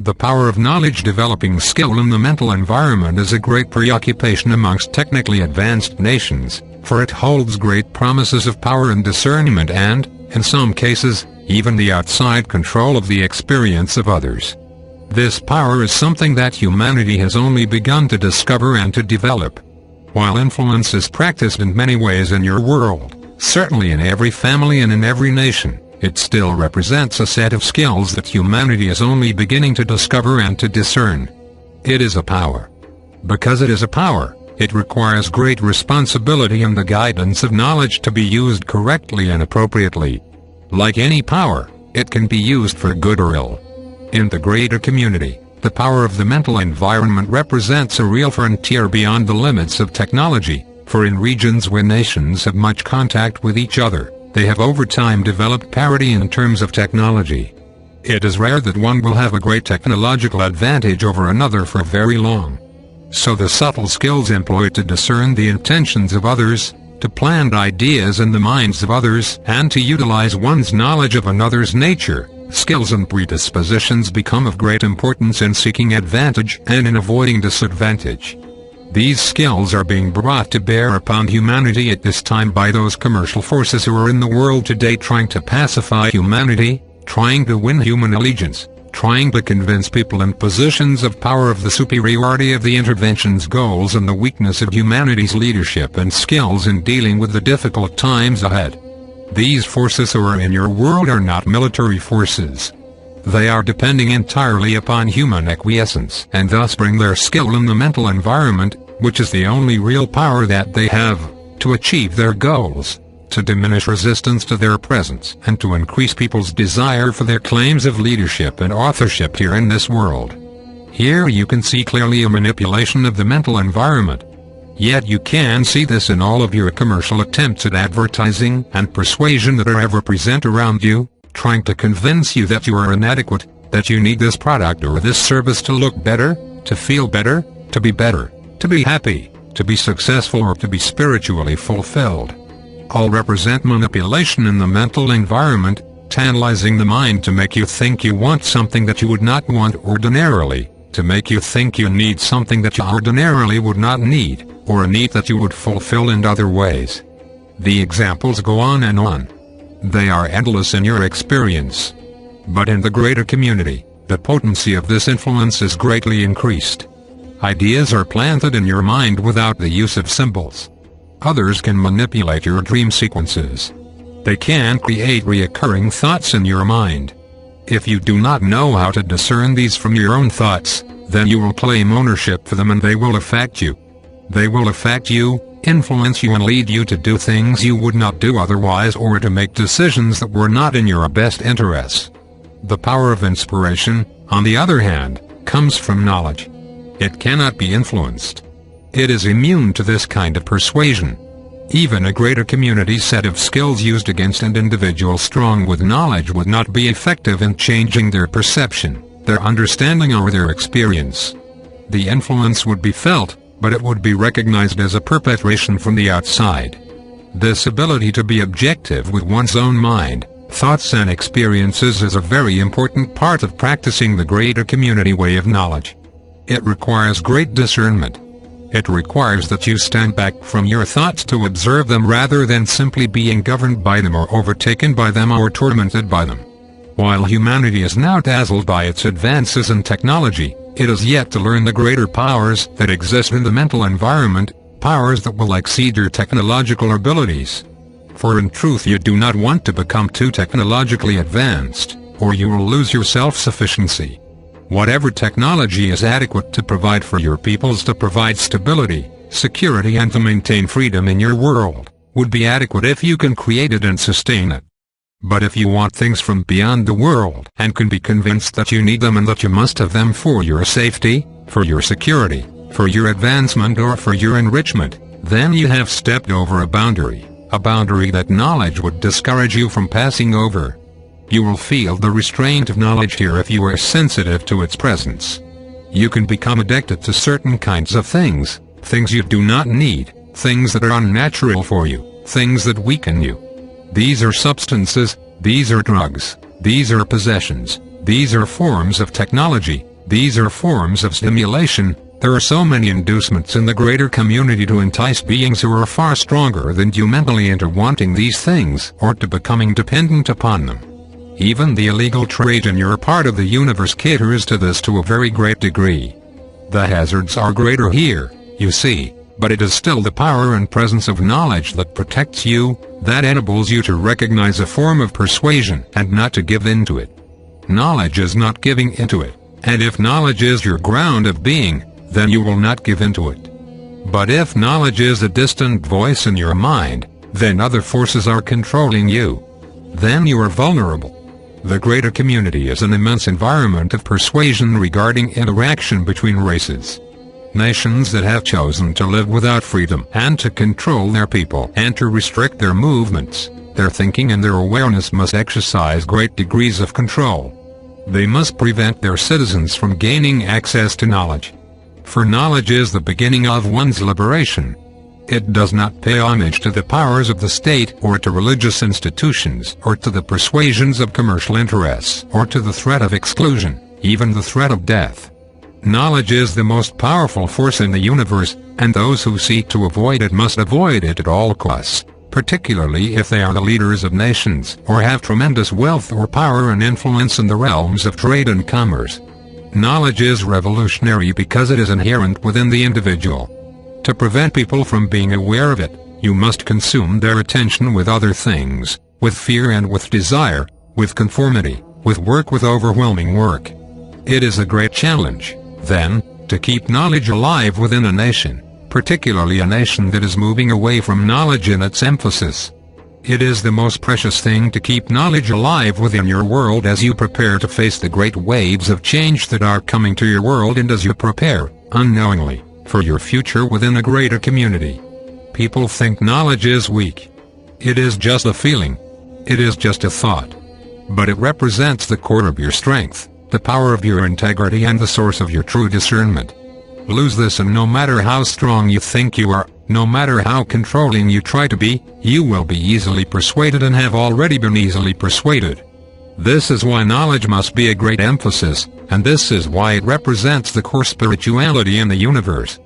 The power of knowledge developing skill in the mental environment is a great preoccupation amongst technically advanced nations, for it holds great promises of power and discernment and, in some cases, even the outside control of the experience of others. This power is something that humanity has only begun to discover and to develop. While influence is practiced in many ways in your world, certainly in every family and in every nation, it still represents a set of skills that humanity is only beginning to discover and to discern. It is a power. Because it is a power, it requires great responsibility and the guidance of knowledge to be used correctly and appropriately. Like any power, it can be used for good or ill. In the greater community, the power of the mental environment represents a real frontier beyond the limits of technology, for in regions where nations have much contact with each other, they have over time developed parity in terms of technology. It is rare that one will have a great technological advantage over another for very long. So the subtle skills employed to discern the intentions of others, to plant ideas in the minds of others, and to utilize one's knowledge of another's nature, skills and predispositions become of great importance in seeking advantage and in avoiding disadvantage. These skills are being brought to bear upon humanity at this time by those commercial forces who are in the world today trying to pacify humanity, trying to win human allegiance, trying to convince people in positions of power of the superiority of the intervention's goals and the weakness of humanity's leadership and skills in dealing with the difficult times ahead. These forces who are in your world are not military forces. They are depending entirely upon human acquiescence and thus bring their skill in the mental environment, which is the only real power that they have, to achieve their goals, to diminish resistance to their presence and to increase people's desire for their claims of leadership and authorship here in this world. Here you can see clearly a manipulation of the mental environment. Yet you can see this in all of your commercial attempts at advertising and persuasion that are ever present around you, trying to convince you that you are inadequate, that you need this product or this service to look better, to feel better, to be happy, to be successful or to be spiritually fulfilled. All represent manipulation in the mental environment, tantalizing the mind to make you think you want something that you would not want ordinarily, to make you think you need something that you ordinarily would not need, or a need that you would fulfill in other ways. The examples go on and on. They are endless in your experience. But in the greater community, the potency of this influence is greatly increased. Ideas are planted in your mind without the use of symbols. Others can manipulate your dream sequences. They can create recurring thoughts in your mind. If you do not know how to discern these from your own thoughts, then you will claim ownership for them and they will affect you. They will affect you, influence you and lead you to do things you would not do otherwise or to make decisions that were not in your best interests. The power of inspiration, on the other hand, comes from knowledge. It cannot be influenced. It is immune to this kind of persuasion. Even a greater community set of skills used against an individual strong with knowledge would not be effective in changing their perception, their understanding or their experience. The influence would be felt, but it would be recognized as a perpetration from the outside. This ability to be objective with one's own mind, thoughts and experiences is a very important part of practicing the greater community way of knowledge. It requires great discernment. It requires that you stand back from your thoughts to observe them rather than simply being governed by them or overtaken by them or tormented by them. While humanity is now dazzled by its advances in technology, it is yet to learn the greater powers that exist in the mental environment, powers that will exceed your technological abilities. For in truth you do not want to become too technologically advanced, or you will lose your self-sufficiency. Whatever technology is adequate to provide for your peoples to provide stability, security and to maintain freedom in your world, would be adequate if you can create it and sustain it. But if you want things from beyond the world and can be convinced that you need them and that you must have them for your safety, for your security, for your advancement or for your enrichment, then you have stepped over a boundary that knowledge would discourage you from passing over. You will feel the restraint of knowledge here if you are sensitive to its presence. You can become addicted to certain kinds of things you do not need, things that are unnatural for you, things that weaken you. These are substances, these are drugs, these are possessions, these are forms of technology, These are forms of stimulation. There are so many inducements in the greater community to entice beings who are far stronger than you mentally into wanting these things or to becoming dependent upon them. Even the illegal trade in your part of the universe caters to this to a very great degree. The hazards are greater here, you see, but it is still the power and presence of knowledge that protects you, that enables you to recognize a form of persuasion and not to give in to it. Knowledge is not giving into it, and if knowledge is your ground of being, then you will not give in to it. But if knowledge is a distant voice in your mind, then other forces are controlling you. Then you are vulnerable. The greater community is an immense environment of persuasion regarding interaction between races. Nations that have chosen to live without freedom and to control their people and to restrict their movements, their thinking and their awareness must exercise great degrees of control. They must prevent their citizens from gaining access to knowledge. For knowledge is the beginning of one's liberation. It does not pay homage to the powers of the state or to religious institutions or to the persuasions of commercial interests or to the threat of exclusion, even the threat of death. Knowledge is the most powerful force in the universe, and those who seek to avoid it must avoid it at all costs, particularly if they are the leaders of nations or have tremendous wealth or power and influence in the realms of trade and commerce. Knowledge is revolutionary because it is inherent within the individual. To prevent people from being aware of it, you must consume their attention with other things, with fear and with desire, with conformity, with work, with overwhelming work. It is a great challenge, then, to keep knowledge alive within a nation, particularly a nation that is moving away from knowledge in its emphasis. It is the most precious thing to keep knowledge alive within your world as you prepare to face the great waves of change that are coming to your world and as you prepare, unknowingly, for your future within a greater community. People think knowledge is weak. It is just a feeling. It is just a thought. But it represents the core of your strength, the power of your integrity and the source of your true discernment. Lose this and no matter how strong you think you are, no matter how controlling you try to be, you will be easily persuaded and have already been easily persuaded. This is why knowledge must be a great emphasis, and this is why it represents the core spirituality in the universe.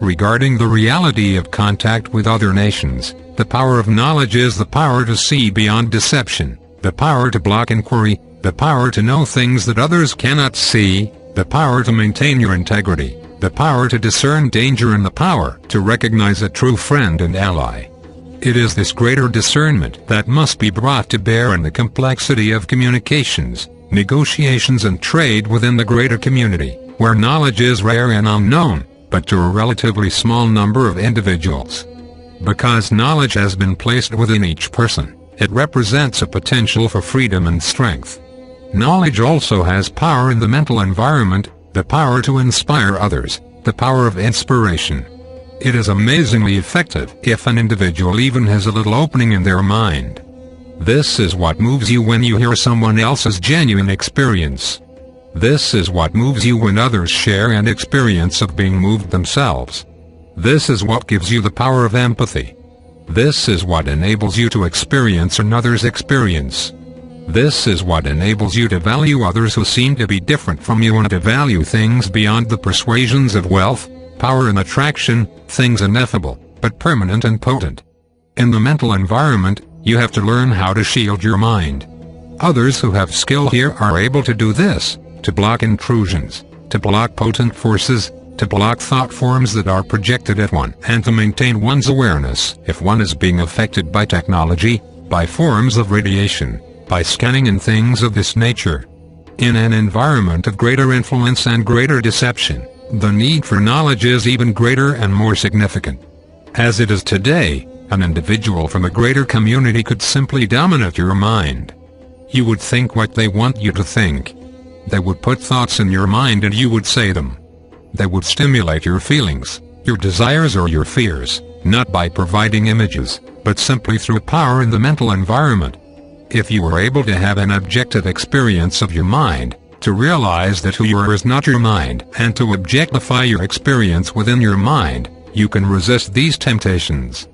Regarding the reality of contact with other nations, the power of knowledge is the power to see beyond deception, the power to block inquiry, the power to know things that others cannot see, the power to maintain your integrity, the power to discern danger and the power to recognize a true friend and ally. It is this greater discernment that must be brought to bear in the complexity of communications, negotiations and trade within the greater community, where knowledge is rare and unknown, but to a relatively small number of individuals. Because knowledge has been placed within each person, it represents a potential for freedom and strength. Knowledge also has power in the mental environment, the power to inspire others, the power of inspiration. It is amazingly effective if an individual even has a little opening in their mind. This is what moves you when you hear someone else's genuine experience. This is what moves you when others share an experience of being moved themselves. This is what gives you the power of empathy. This is what enables you to experience another's experience. This is what enables you to value others who seem to be different from you and to value things beyond the persuasions of wealth, power and attraction, things ineffable, but permanent and potent. In the mental environment, you have to learn how to shield your mind. Others who have skill here are able to do this, to block intrusions, to block potent forces, to block thought forms that are projected at one, and to maintain one's awareness if one is being affected by technology, by forms of radiation, by scanning and things of this nature. In an environment of greater influence and greater deception, the need for knowledge is even greater and more significant. As it is today, an individual from a greater community could simply dominate your mind. You would think what they want you to think. They would put thoughts in your mind and you would say them. They would stimulate your feelings, your desires or your fears, not by providing images, but simply through power in the mental environment. If you were able to have an objective experience of your mind, to realize that who you are is not your mind, and to objectify your experience within your mind, you can resist these temptations.